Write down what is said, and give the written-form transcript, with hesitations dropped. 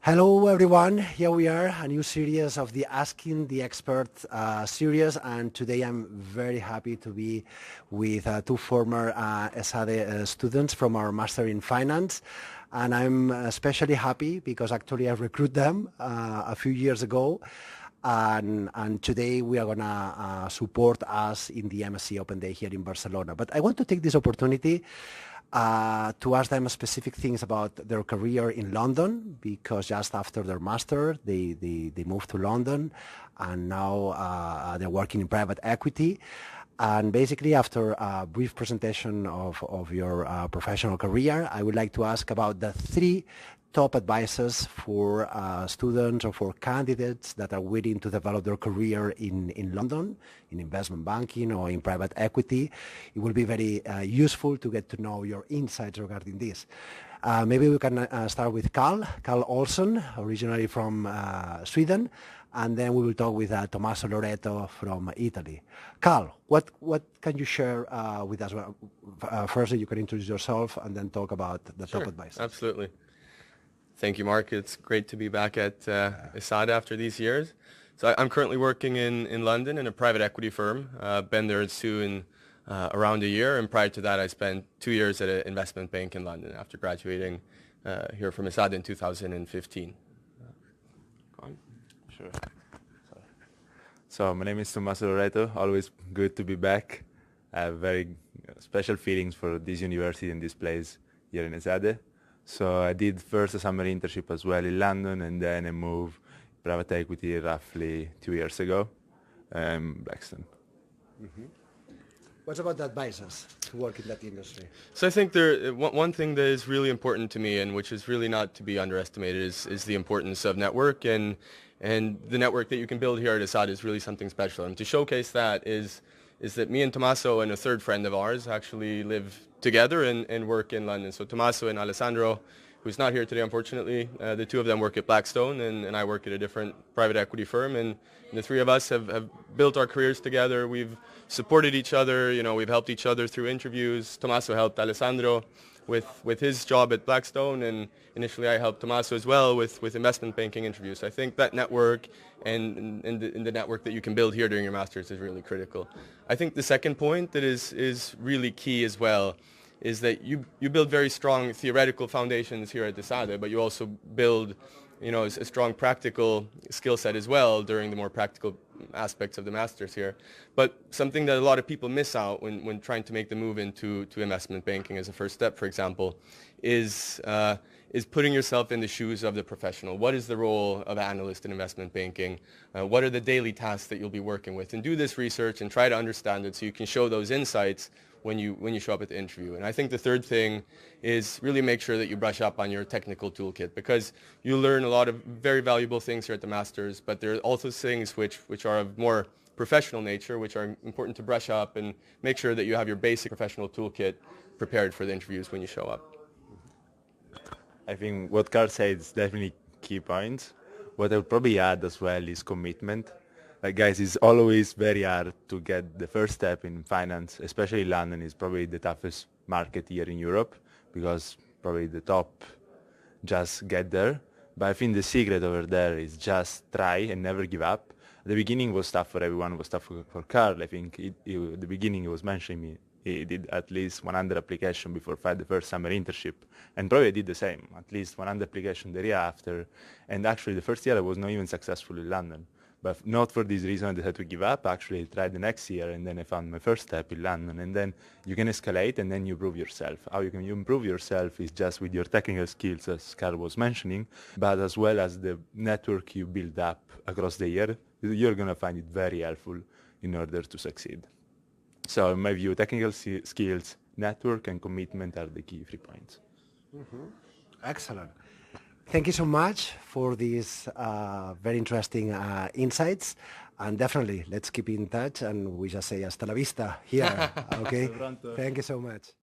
Hello everyone, here we are, a new series of the Asking the Expert series, and today I'm very happy to be with two former ESADE students from our Master in Finance, and I'm especially happy because actually I recruited them a few years ago, and today we are going to support us in the MSc Open Day here in Barcelona. But I want to take this opportunity to ask them specific things about their career in London, because just after their master they moved to London, and now they're working in private equity. And basically, after a brief presentation of your professional career, I would like to ask about the three top advices for students or for candidates that are willing to develop their career in London, in investment banking or in private equity. It will be very useful to get to know your insights regarding this. Maybe we can start with Carl Olsson, originally from Sweden, and then we will talk with Tommaso Loreto from Italy. Carl, what can you share with us? Firstly, you can introduce yourself and then talk about the top advice. Absolutely. Thank you, Mark. It's great to be back at ESADE after these years. So I'm currently working in London in a private equity firm. Been there soon around a year, and prior to that I spent 2 years at an investment bank in London after graduating here from ESADE in 2015. Sure. So my name is Tommaso Loreto. Always good to be back. I have very special feelings for this university and this place here in ESADE. So I did first a summer internship as well in London, and then I moved private equity roughly 2 years ago, Braxton. Mm-hmm. What about the advisors to work in that industry? So I think one thing that is really important to me, and which is really not to be underestimated, is the importance of network, and the network that you can build here at ESADE is really something special. And to showcase that is that me and Tommaso and a third friend of ours actually live together and work in London. So Tommaso and Alessandro, who's not here today unfortunately, the two of them work at Blackstone, and I work at a different private equity firm, and the three of us have built our careers together. We've supported each other, we've helped each other through interviews. Tommaso helped Alessandro with his job at Blackstone, and initially I helped Tommaso as well with investment banking interviews. So I think that network and the network that you can build here during your master's is really critical. I think the second point that is really key as well is that you build very strong theoretical foundations here at ESADE, but you also build a strong practical skill set as well during the more practical aspects of the masters here. But something that a lot of people miss out when trying to make the move into investment banking as a first step, for example, is putting yourself in the shoes of the professional. What is the role of analyst in investment banking? What are the daily tasks that you'll be working with? And do this research and try to understand it so you can show those insights when you show up at the interview. And I think the third thing is really make sure that you brush up on your technical toolkit, because you learn a lot of very valuable things here at the Masters, but there are also things which are of more professional nature, which are important to brush up and make sure that you have your basic professional toolkit prepared for the interviews when you show up. I think what Carl said is definitely key points. What I would probably add as well is commitment. Like, guys, it's always very hard to get the first step in finance, especially London is probably the toughest market here in Europe, because probably the top just get there. But I think the secret over there is just try and never give up. The beginning was tough for everyone, was tough for Carl. I think the beginning he was mentioning me, he did at least 100 applications before the first summer internship, and probably did the same, at least 100 applications the year after. And actually the first year I was not even successful in London. But not for this reason I decided to give up. Actually, I tried the next year, and then I found my first step in London. And then you can escalate, and then you prove yourself. How you can improve yourself is just with your technical skills, as Carl was mentioning, but as well as the network you build up across the year. You're going to find it very helpful in order to succeed. So in my view, technical skills, network, and commitment are the key 3 points. Mm-hmm. Excellent. Thank you so much for these very interesting insights, and definitely let's keep in touch, and we just say hasta la vista here, okay? Thank you so much.